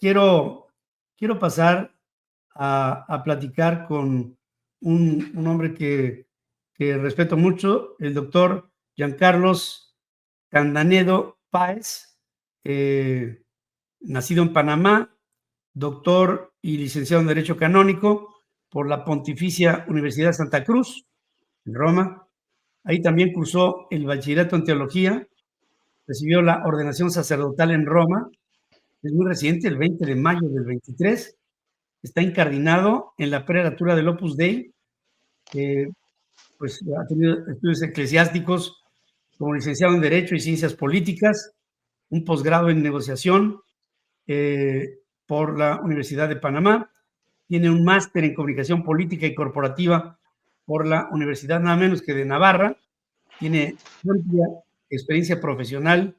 quiero, quiero pasar a platicar con un hombre que respeto mucho, el doctor Giancarlos Candanedo Páez, eh, nacido en Panamá, doctor y licenciado en Derecho Canónico por la Pontificia Universidad de Santa Cruz, en Roma. Ahí también cursó el bachillerato en teología, recibió la ordenación sacerdotal en Roma. Es muy reciente, el 20 de mayo del 23. Está incardinado en la prelatura del Opus Dei. Pues ha tenido estudios eclesiásticos como licenciado en Derecho y Ciencias Políticas, un posgrado en negociación por la Universidad de Panamá. Tiene un máster en comunicación política y corporativa por la Universidad nada menos que de Navarra. Tiene amplia experiencia profesional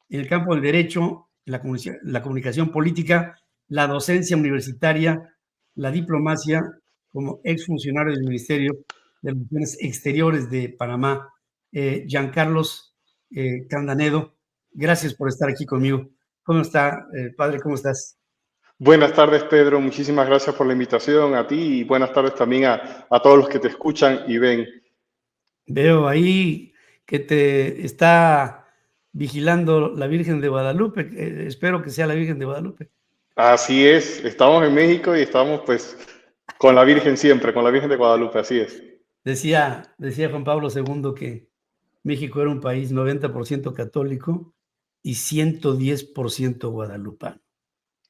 en el campo del derecho, la comunicación política, la docencia universitaria, la diplomacia, como exfuncionario del Ministerio de Relaciones Exteriores de Panamá. Giancarlos Candanedo, gracias por estar aquí conmigo. ¿Cómo está, padre? ¿Cómo estás? Buenas tardes, Pedro. Muchísimas gracias por la invitación a ti y buenas tardes también a todos los que te escuchan y ven. Veo ahí que te está vigilando la Virgen de Guadalupe. Espero que sea la Virgen de Guadalupe. Así es, estamos en México y estamos pues con la Virgen siempre, con la Virgen de Guadalupe, así es. Decía Juan Pablo II que México era un país 90% católico y 110% guadalupano.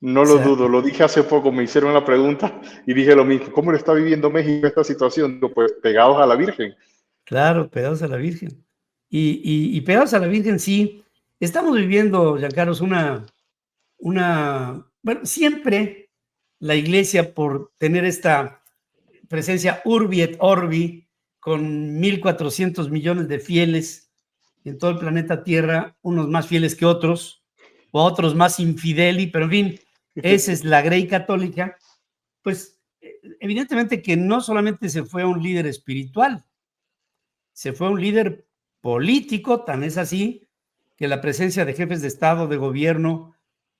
No O lo sea, dudo, lo dije hace poco, me hicieron la pregunta y dije lo mismo. ¿Cómo lo está viviendo México esta situación? Digo, pues pegados a la Virgen. claro, pegados a la Virgen. Y pegados a la Virgen, sí. Estamos viviendo, Giancarlos, bueno, siempre la iglesia, por tener esta presencia urbi et orbi, con 1.400 millones de fieles en todo el planeta Tierra, unos más fieles que otros, o otros más infideli, pero en fin, esa es la Grey católica. Pues evidentemente que no solamente se fue a un líder espiritual, se fue a un líder político, tan es así que la presencia de jefes de Estado, de gobierno,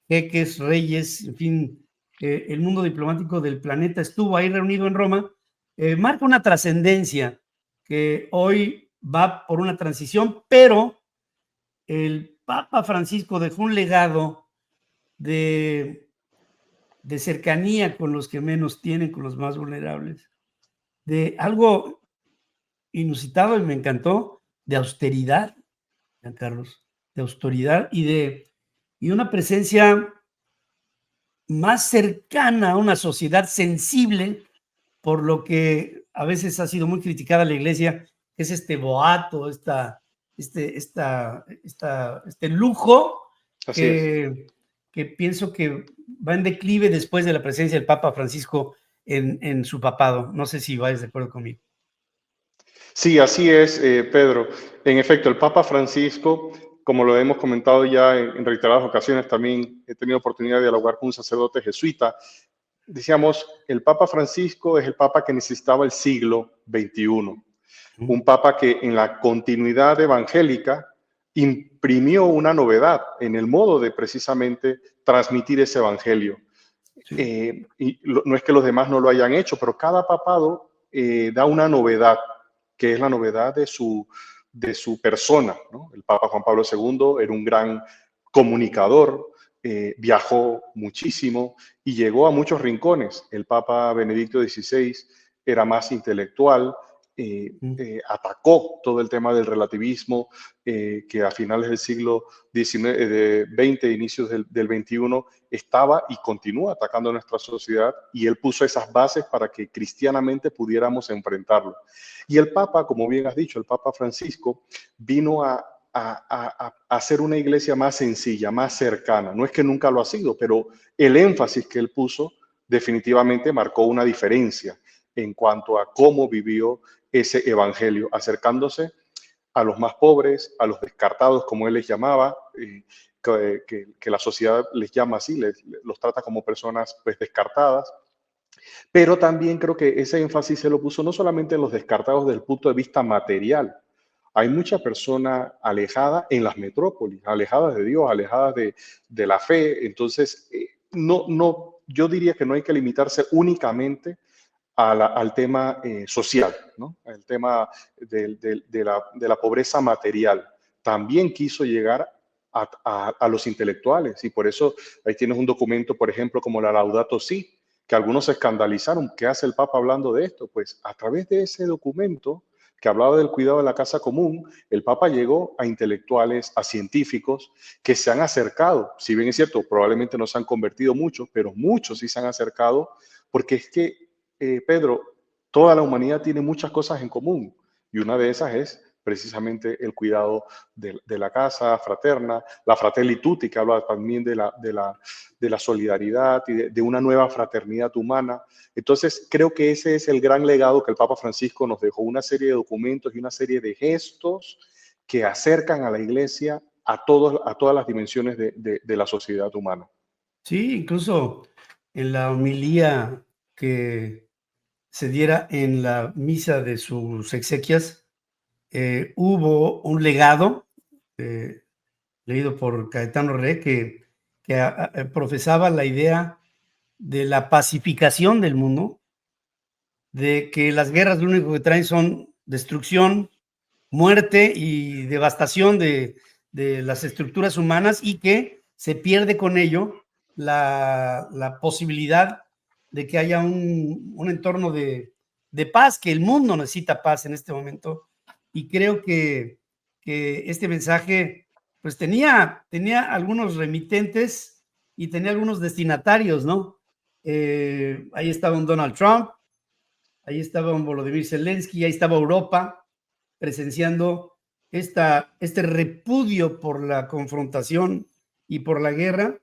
jeques, reyes, en fin, el mundo diplomático del planeta estuvo ahí reunido en Roma. Marca una trascendencia que hoy va por una transición, pero el Papa Francisco dejó un legado de, de cercanía con los que menos tienen, con los más vulnerables, de algo inusitado y me encantó, de austeridad, Carlos, de austeridad y una presencia más cercana a una sociedad sensible, por lo que a veces ha sido muy criticada la iglesia, es este boato, este lujo Así es. que pienso que va en declive después de la presencia del Papa Francisco en su papado. No sé si vais de acuerdo conmigo. Sí, así es, Pedro. En efecto, el Papa Francisco, como lo hemos comentado ya en reiteradas ocasiones, también he tenido oportunidad de dialogar con un sacerdote jesuita. Decíamos, el Papa Francisco es el Papa que necesitaba el siglo XXI. Un Papa que en la continuidad evangélica imprimió una novedad en el modo de precisamente transmitir ese evangelio. Sí. No es que los demás no lo hayan hecho, pero cada papado da una novedad, que es la novedad de su persona, ¿no? El Papa Juan Pablo II era un gran comunicador, viajó muchísimo y llegó a muchos rincones. El Papa Benedicto XVI era más intelectual, atacó todo el tema del relativismo, que a finales del siglo XX, inicios del XXI, estaba y continúa atacando a nuestra sociedad, y él puso esas bases para que cristianamente pudiéramos enfrentarlo. Y el Papa, como bien has dicho, el Papa Francisco vino a hacer una iglesia más sencilla, más cercana. No es que nunca lo ha sido, pero el énfasis que él puso definitivamente marcó una diferencia en cuanto a cómo vivió ese evangelio, acercándose a los más pobres, a los descartados, como él les llamaba, que la sociedad les llama así, los trata como personas pues descartadas. Pero también creo que ese énfasis se lo puso no solamente en los descartados desde el punto de vista material. Hay mucha persona alejada en las metrópolis, alejadas de Dios, alejadas de la fe. Entonces, yo diría que no hay que limitarse únicamente al tema social, ¿no? El tema de la pobreza material. También quiso llegar a los intelectuales, y por eso ahí tienes un documento, por ejemplo, como la Laudato Si, que algunos se escandalizaron. ¿Qué hace el Papa hablando de esto? Pues a través de ese documento que hablaba del cuidado de la casa común, el Papa llegó a intelectuales, a científicos que se han acercado. Si bien es cierto, probablemente no se han convertido muchos, pero muchos sí se han acercado, porque es que, Pedro, toda la humanidad tiene muchas cosas en común, y una de esas es precisamente el cuidado de la casa fraterna, la Fratelli Tutti, que habla también de la solidaridad y de una nueva fraternidad humana. Entonces, creo que ese es el gran legado que el Papa Francisco nos dejó, una serie de documentos y una serie de gestos que acercan a la Iglesia a todas las dimensiones de la sociedad humana. Sí, incluso en la homilía que se diera en la misa de sus exequias, hubo un legado leído por Cayetano Re que profesaba la idea de la pacificación del mundo, de que las guerras lo único que traen son destrucción, muerte y devastación de las estructuras humanas, y que se pierde con ello la posibilidad de que haya un entorno de paz, que el mundo necesita paz en este momento. Y creo que este mensaje pues tenía algunos remitentes y tenía algunos destinatarios, ¿no? Ahí estaba un Donald Trump, ahí estaba un Volodymyr Zelensky, ahí estaba Europa presenciando este repudio por la confrontación y por la guerra,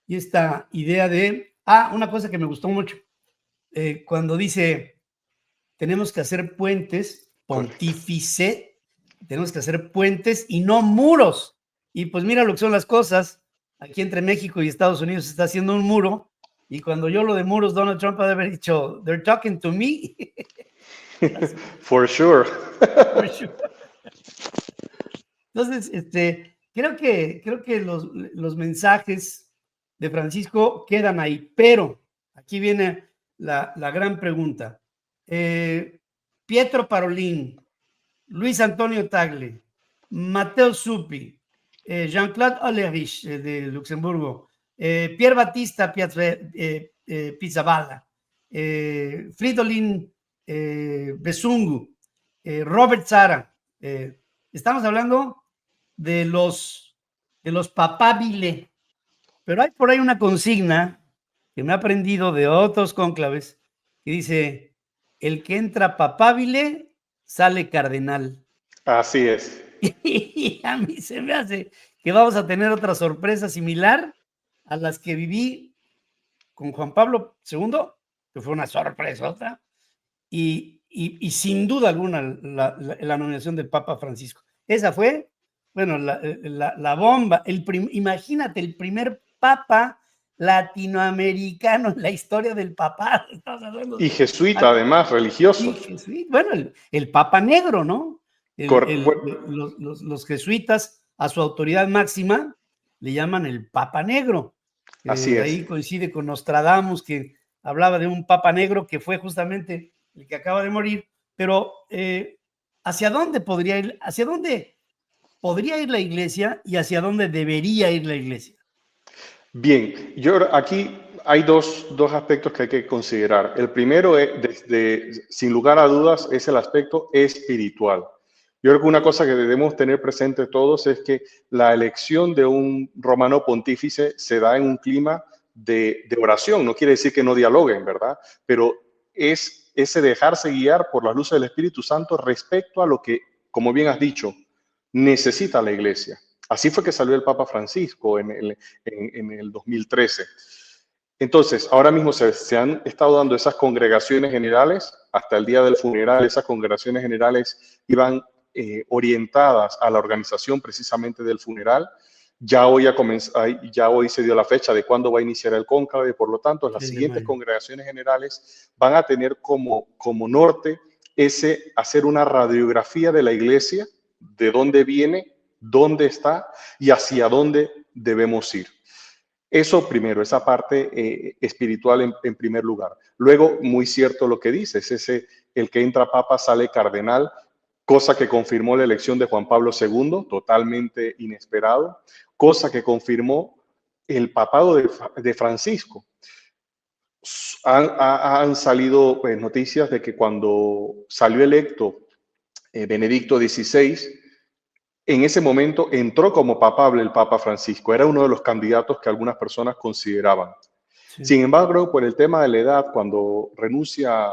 y esta idea de, una cosa que me gustó mucho, cuando dice, tenemos que hacer puentes, pontífice, tenemos que hacer puentes y no muros. Y pues mira lo que son las cosas, aquí entre México y Estados Unidos se está haciendo un muro, y cuando yo lo de muros, Donald Trump ha de haber dicho, they're talking to me. For sure. For sure. Entonces, creo que los mensajes de Francisco quedan ahí, pero aquí viene la gran pregunta. Pietro Parolin, Luis Antonio Tagle, Matteo Zuppi, Jean-Claude Hollerich de Luxemburgo, Pier Battista Pizzaballa, Fridolin Besungu, Robert Sara. Estamos hablando de los papabile, pero hay por ahí una consigna que me he aprendido de otros cónclaves que dice, el que entra papabile sale cardenal. Así es. Y a mí se me hace que vamos a tener otra sorpresa similar a las que viví con Juan Pablo II, que fue una sorpresota, y sin duda alguna la nominación del Papa Francisco. Esa fue, bueno, la bomba. Imagínate, el primer Papa latinoamericano en la historia del papado. Y jesuita, además, religioso. Bueno, el Papa Negro, ¿no? Bueno, Los jesuitas, a su autoridad máxima, le llaman el Papa Negro. así es. Ahí coincide con Nostradamus, que hablaba de un Papa Negro que fue justamente el que acaba de morir. Pero, ¿hacia dónde podría ir la Iglesia y hacia dónde debería ir la Iglesia? Bien, aquí hay dos aspectos que hay que considerar. El primero, sin lugar a dudas, es el aspecto espiritual. Yo creo que una cosa que debemos tener presente todos es que la elección de un romano pontífice se da en un clima de oración. No quiere decir que no dialoguen, ¿verdad? Pero es ese dejarse guiar por las luces del Espíritu Santo respecto a lo que, como bien has dicho, necesita la Iglesia. Así fue que salió el Papa Francisco en el 2013. Entonces, ahora mismo se han estado dando esas congregaciones generales. Hasta el día del funeral, esas congregaciones generales iban orientadas a la organización precisamente del funeral. Ya hoy se dio la fecha de cuándo va a iniciar el cónclave. Por lo tanto, las siguientes congregaciones generales van a tener como norte hacer una radiografía de la Iglesia, de dónde viene, dónde está y hacia dónde debemos ir. Eso primero, esa parte espiritual en primer lugar. Luego, muy cierto lo que dices, el que entra papa sale cardenal, cosa que confirmó la elección de Juan Pablo II, totalmente inesperado, cosa que confirmó el papado de Francisco. Han salido pues, noticias de que cuando salió electo Benedicto XVI, en ese momento entró como papable el Papa Francisco. Era uno de los candidatos que algunas personas consideraban. Sí. Sin embargo, por el tema de la edad, cuando renuncia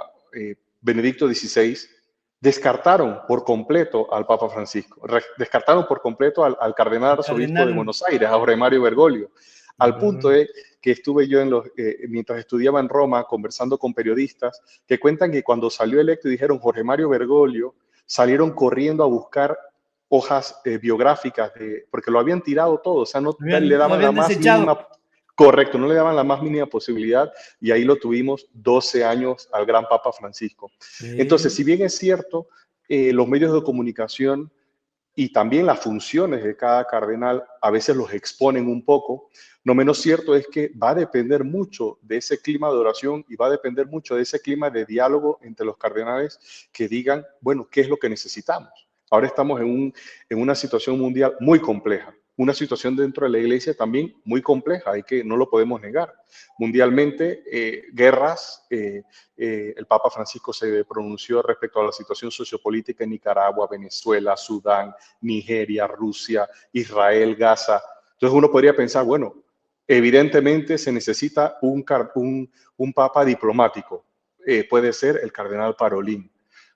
Benedicto XVI, descartaron por completo al Papa Francisco, descartaron por completo al cardenal arzobispo de Buenos Aires, a Jorge Mario Bergoglio, al punto de que estuve yo mientras estudiaba en Roma conversando con periodistas que cuentan que cuando salió electo y dijeron Jorge Mario Bergoglio, salieron corriendo a buscar hojas biográficas, porque lo habían tirado todo, o sea, no le daban la más mínima, correcto, no le daban la más mínima posibilidad, y ahí lo tuvimos 12 años al gran Papa Francisco. Sí. Entonces, si bien es cierto, los medios de comunicación y también las funciones de cada cardenal a veces los exponen un poco, lo menos cierto es que va a depender mucho de ese clima de oración y va a depender mucho de ese clima de diálogo entre los cardenales que digan, bueno, ¿qué es lo que necesitamos? Ahora estamos en una situación mundial muy compleja, una situación dentro de la iglesia también muy compleja, no lo podemos negar. Mundialmente, guerras, el Papa Francisco se pronunció respecto a la situación sociopolítica en Nicaragua, Venezuela, Sudán, Nigeria, Rusia, Israel, Gaza. Entonces uno podría pensar, bueno, evidentemente se necesita un Papa diplomático, puede ser el cardenal Parolin.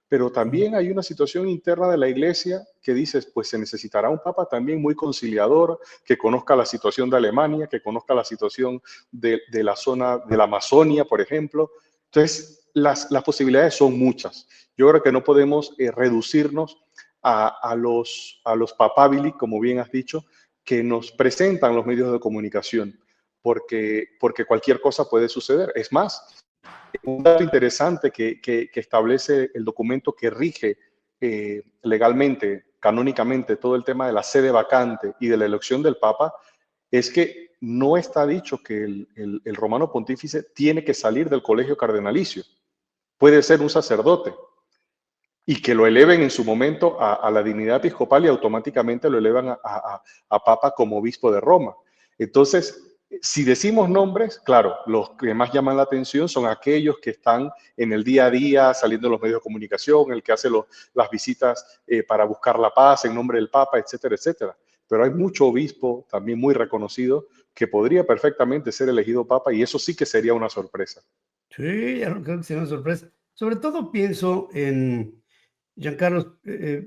Pero también hay una situación interna de la iglesia que dices, pues se necesitará un papa también muy conciliador, que conozca la situación de Alemania, que conozca la situación de la zona de la Amazonia, por ejemplo. Entonces, las posibilidades son muchas. Yo creo que no podemos reducirnos a los papabili, como bien has dicho, que nos presentan los medios de comunicación, porque cualquier cosa puede suceder. Es más, un dato interesante que establece el documento que rige legalmente, canónicamente, todo el tema de la sede vacante y de la elección del Papa, es que no está dicho que el romano pontífice tiene que salir del colegio cardenalicio. Puede ser un sacerdote y que lo eleven en su momento a la dignidad episcopal y automáticamente lo elevan a Papa como obispo de Roma. Entonces, si decimos nombres, claro, los que más llaman la atención son aquellos que están en el día a día, saliendo en los medios de comunicación, el que hace las visitas para buscar la paz en nombre del Papa, etcétera, etcétera. Pero hay mucho obispo también muy reconocido que podría perfectamente ser elegido Papa y eso sí que sería una sorpresa. Sí, ya no creo que sea una sorpresa. Sobre todo pienso en, Giancarlo,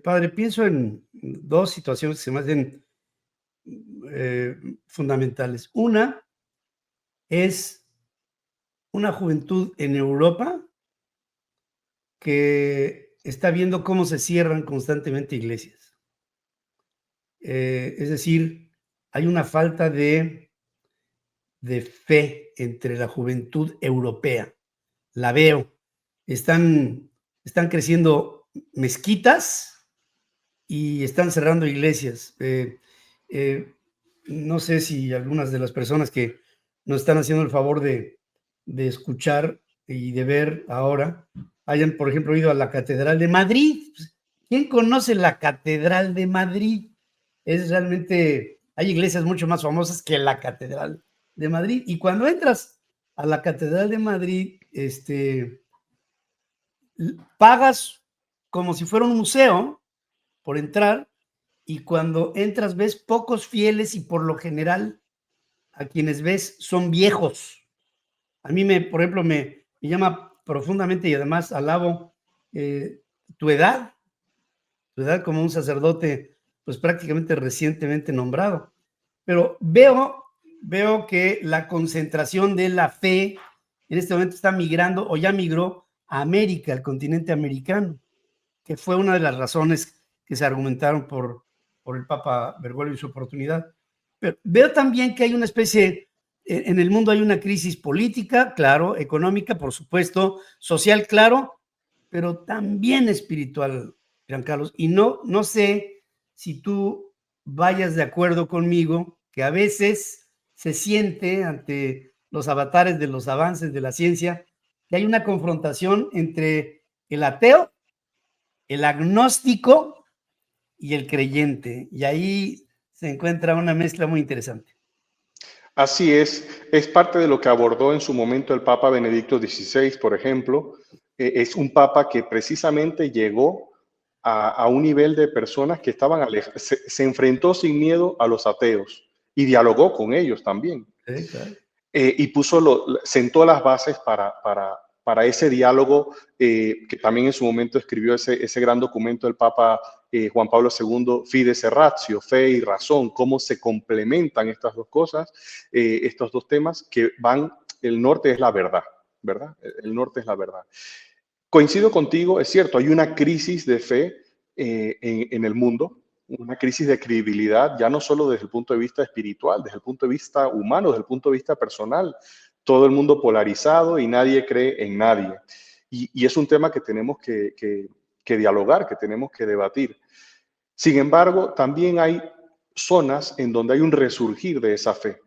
padre, pienso en dos situaciones que se me hacen fundamentales. Una es una juventud en Europa que está viendo cómo se cierran constantemente iglesias. Es decir, hay una falta de fe entre la juventud europea. La veo. Están creciendo mezquitas y están cerrando iglesias. No sé si algunas de las personas que nos están haciendo el favor de escuchar y de ver ahora hayan, por ejemplo, ido a la Catedral de Madrid. ¿Quién conoce la Catedral de Madrid? Es realmente, hay iglesias mucho más famosas que la Catedral de Madrid. Y cuando entras a la Catedral de Madrid, pagas como si fuera un museo por entrar, y cuando entras ves pocos fieles y por lo general a quienes ves son viejos. A mí, por ejemplo, me llama profundamente y además alabo tu edad como un sacerdote, pues prácticamente recientemente nombrado. Pero veo que la concentración de la fe en este momento está migrando o ya migró a América, al continente americano, que fue una de las razones que se argumentaron por el Papa Bergoglio y su oportunidad. Pero veo también que hay una especie, en el mundo hay una crisis política, claro, económica, por supuesto, social, claro, pero también espiritual, Giancarlo. Y no sé si tú vayas de acuerdo conmigo que a veces se siente ante los avatares de los avances de la ciencia que hay una confrontación entre el ateo, el agnóstico y el creyente. Y ahí se encuentra una mezcla muy interesante. Así es parte de lo que abordó en su momento el Papa Benedicto XVI, por ejemplo. Es un papa que precisamente llegó a un nivel de personas que estaban se enfrentó sin miedo a los ateos y dialogó con ellos también. Sí, claro. Y sentó las bases para ese diálogo, que también en su momento escribió ese gran documento del Papa Juan Pablo II, Fides et Ratio, fe y razón, cómo se complementan estas dos cosas, estos dos temas que van, el norte es la verdad, ¿verdad? El norte es la verdad. Coincido contigo, es cierto, hay una crisis de fe en el mundo, una crisis de credibilidad, ya no solo desde el punto de vista espiritual, desde el punto de vista humano, desde el punto de vista personal. Todo el mundo polarizado y nadie cree en nadie. Y es un tema que tenemos que dialogar, que tenemos que debatir. Sin embargo, también hay zonas en donde hay un resurgir de esa fe.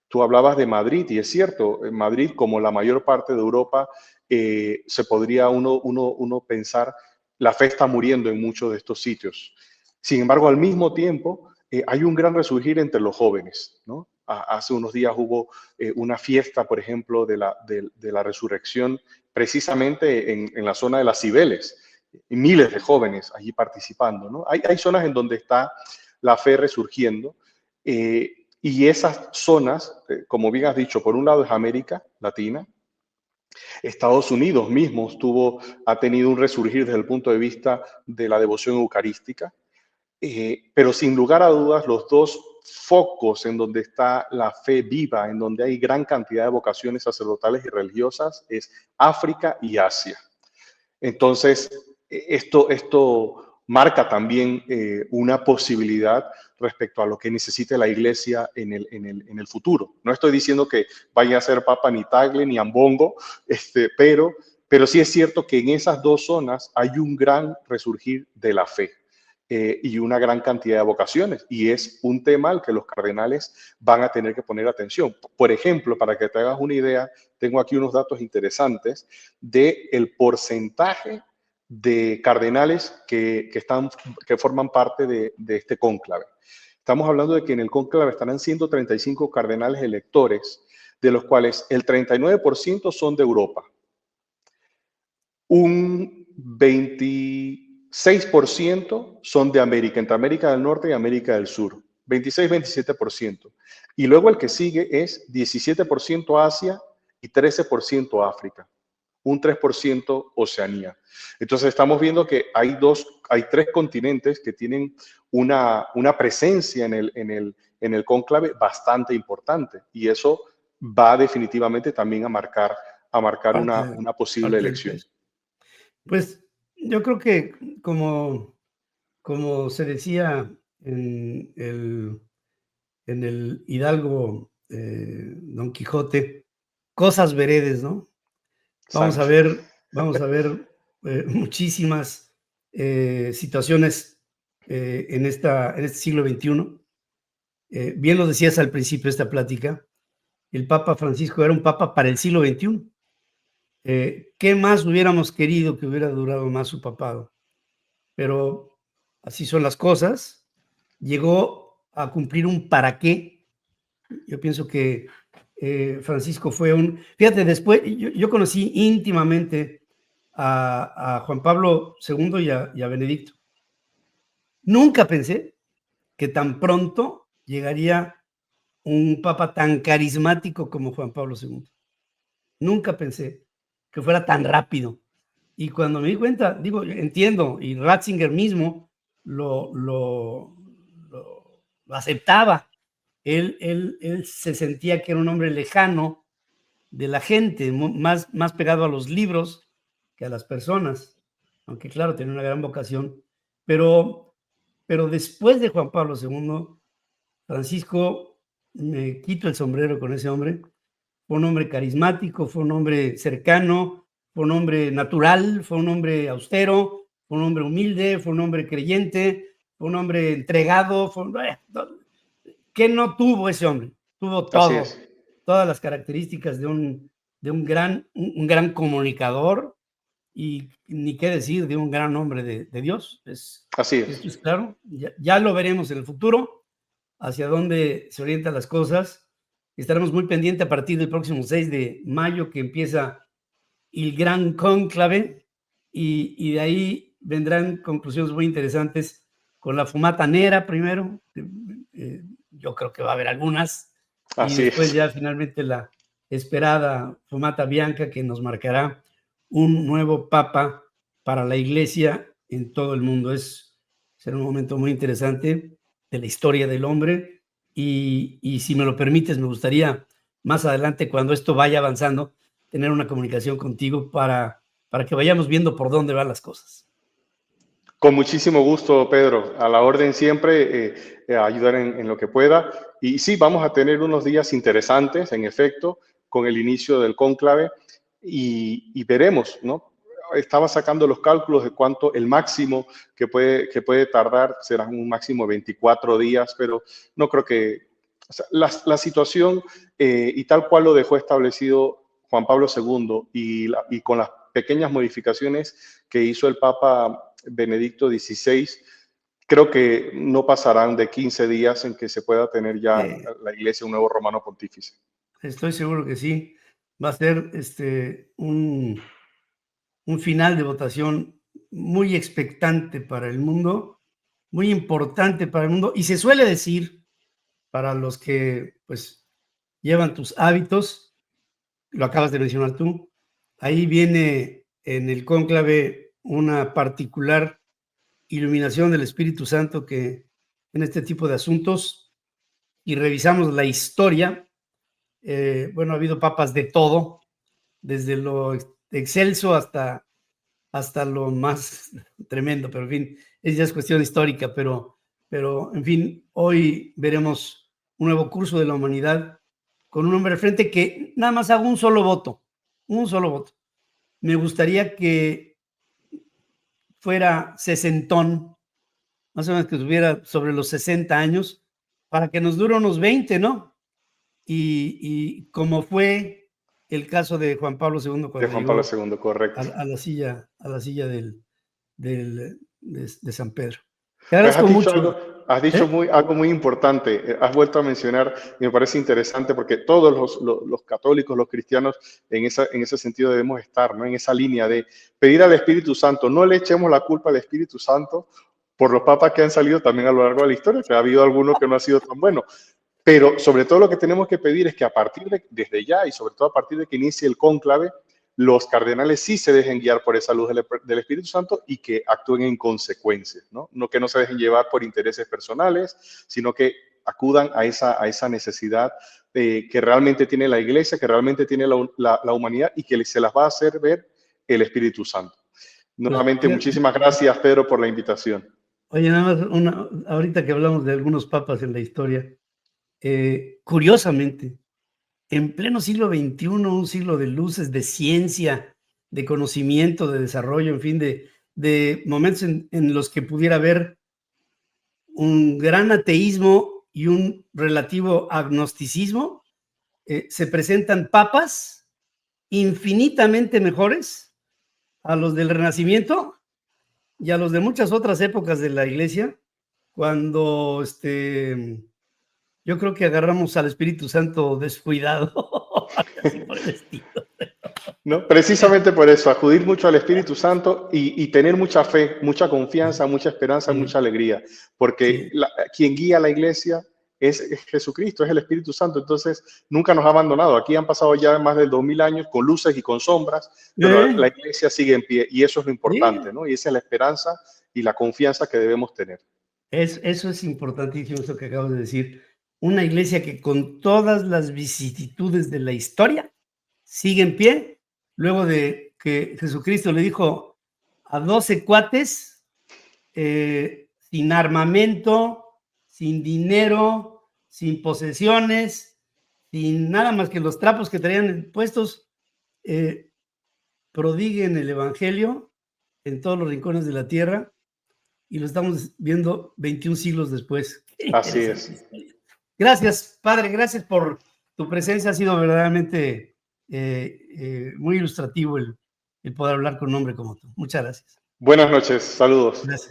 Tú hablabas de Madrid y es cierto, en Madrid, como la mayor parte de Europa, se podría uno pensar, la fe está muriendo en muchos de estos sitios. Sin embargo, al mismo tiempo, hay un gran resurgir entre los jóvenes, ¿no? Hace unos días hubo una fiesta, por ejemplo, de la resurrección, precisamente en la zona de las Cibeles, y miles de jóvenes allí participando, ¿no? Hay zonas en donde está la fe resurgiendo, y esas zonas, como bien has dicho, por un lado es América Latina. Estados Unidos mismo ha tenido un resurgir desde el punto de vista de la devoción eucarística, pero sin lugar a dudas los dos focos en donde está la fe viva, en donde hay gran cantidad de vocaciones sacerdotales y religiosas, es África y Asia. Entonces, esto marca también una posibilidad respecto a lo que necesite la iglesia en el futuro. No estoy diciendo que vaya a ser Papa ni Tagle ni Ambongo, pero sí es cierto que en esas dos zonas hay un gran resurgir de la fe. Y una gran cantidad de vocaciones, y es un tema al que los cardenales van a tener que poner atención. Por ejemplo, para que te hagas una idea, tengo aquí unos datos interesantes del porcentaje de cardenales que forman parte de este cónclave. Estamos hablando de que en el cónclave estarán 135 cardenales electores, de los cuales el 39% son de Europa, un 26% son de América, entre América del Norte y América del Sur, 26-27%. Y luego el que sigue es 17% Asia y 13% África, un 3% Oceanía. Entonces estamos viendo que hay tres continentes que tienen una presencia en el cónclave bastante importante, y eso va definitivamente también a marcar una posible elección. Pues yo creo que como se decía en el Hidalgo, Don Quijote, cosas veredes, ¿no? Vamos a ver muchísimas situaciones en este siglo XXI. Bien lo decías al principio de esta plática, el Papa Francisco era un papa para el siglo XXI. ¿Qué más hubiéramos querido que hubiera durado más su papado? Pero así son las cosas. Llegó a cumplir un para qué. Yo pienso que Francisco fue fíjate, después yo conocí íntimamente a Juan Pablo II y a Benedicto. Nunca pensé que tan pronto llegaría un papa tan carismático como Juan Pablo II. Nunca pensé que fuera tan rápido. Y cuando me di cuenta, digo, entiendo, y Ratzinger mismo lo aceptaba. Él se sentía que era un hombre lejano de la gente, más pegado a los libros que a las personas, aunque claro, tenía una gran vocación. Pero después de Juan Pablo II, Francisco, me quito el sombrero con ese hombre, fue un hombre carismático, fue un hombre cercano, fue un hombre natural, fue un hombre austero, fue un hombre humilde, fue un hombre creyente, fue un hombre entregado. ¿Qué no tuvo ese hombre? tuvo Así es. todas las características de un gran comunicador y ni qué decir de un gran hombre de Dios. Así es. Esto es claro, ya lo veremos en el futuro, hacia dónde se orientan las cosas. Estaremos muy pendientes a partir del próximo 6 de mayo que empieza el gran cónclave y de ahí vendrán conclusiones muy interesantes con la fumata negra primero, yo creo que va a haber algunas, y Así después es. ya finalmente la esperada fumata bianca que nos marcará un nuevo papa para la iglesia en todo el mundo. Será un momento muy interesante de la historia del hombre y si me lo permites, me gustaría más adelante, cuando esto vaya avanzando, tener una comunicación contigo para que vayamos viendo por dónde van las cosas. Con muchísimo gusto, Pedro. A la orden siempre, ayudar en lo que pueda. Y sí, vamos a tener unos días interesantes, en efecto, con el inicio del cónclave y veremos, ¿no? Estaba sacando los cálculos de cuánto el máximo que puede tardar, serán un máximo de 24 días, pero no creo que, o sea, la situación y tal cual lo dejó establecido Juan Pablo II y con las pequeñas modificaciones que hizo el Papa Benedicto XVI, creo que no pasarán de 15 días en que se pueda tener ya la Iglesia un nuevo romano pontífice. Estoy seguro que sí. Va a ser un final de votación muy expectante para el mundo, muy importante para el mundo. Y se suele decir, para los que pues llevan tus hábitos, lo acabas de mencionar tú, ahí viene en el cónclave una particular iluminación del Espíritu Santo que en este tipo de asuntos, y revisamos la historia, bueno, ha habido papas de todo, desde lo excelso hasta lo más tremendo, pero en fin, ya es cuestión histórica, pero en fin, hoy veremos un nuevo curso de la humanidad con un hombre al frente que nada más hago un solo voto, un solo voto. Me gustaría que fuera sesentón, más o menos que tuviera sobre los 60 años, para que nos dure unos 20, ¿no? Y como fue el caso de Juan Pablo II De cuando Juan Pablo llegó II, correcto. a la silla de San Pedro. Te Pues agradezco mucho. has dicho ¿Eh? algo muy importante. Has vuelto a mencionar y me parece interesante porque todos los católicos, los cristianos, en ese sentido debemos estar, ¿no? En esa línea de pedir al Espíritu Santo. No le echemos la culpa al Espíritu Santo por los papas que han salido también a lo largo de la historia, que ha habido algunos que no han sido tan buenos. Pero sobre todo lo que tenemos que pedir es que desde ya y sobre todo a partir de que inicie el cónclave, los cardenales sí se dejen guiar por esa luz del Espíritu Santo y que actúen en consecuencia, ¿no? No que no se dejen llevar por intereses personales, sino que acudan a esa necesidad que realmente tiene la Iglesia, que realmente tiene la humanidad y que se las va a hacer ver el Espíritu Santo. Nuevamente, muchísimas gracias, Pedro, por la invitación. Oye, nada más, ahorita que hablamos de algunos papas en la historia, curiosamente, en pleno siglo XXI, un siglo de luces, de ciencia, de conocimiento, de desarrollo, en fin, de momentos en los que pudiera haber un gran ateísmo y un relativo agnosticismo, se presentan papas infinitamente mejores a los del Renacimiento y a los de muchas otras épocas de la Iglesia, cuando yo creo que agarramos al Espíritu Santo descuidado, así por el estilo. ¿No? Precisamente por eso, acudir mucho al Espíritu Santo y tener mucha fe, mucha confianza, mucha esperanza, Sí, mucha alegría, porque sí. quien guía a la iglesia es Jesucristo, es el Espíritu Santo, entonces nunca nos ha abandonado. Aquí han pasado ya más de 2000 años con luces y con sombras, pero la iglesia sigue en pie y eso es lo importante, Sí. ¿no? Y esa es la esperanza y la confianza que debemos tener. Eso es importantísimo, eso que acabas de decir. Una iglesia que con todas las vicisitudes de la historia sigue en pie, luego de que Jesucristo le dijo a 12 cuates, sin armamento, sin dinero, sin posesiones, sin nada más que los trapos que traían puestos, prodiguen el evangelio en todos los rincones de la tierra y lo estamos viendo 21 siglos después. Qué Así interesante es. historia. Gracias, padre, gracias por tu presencia. Ha sido verdaderamente muy ilustrativo el poder hablar con un hombre como tú. Muchas gracias. Buenas noches, saludos. Gracias.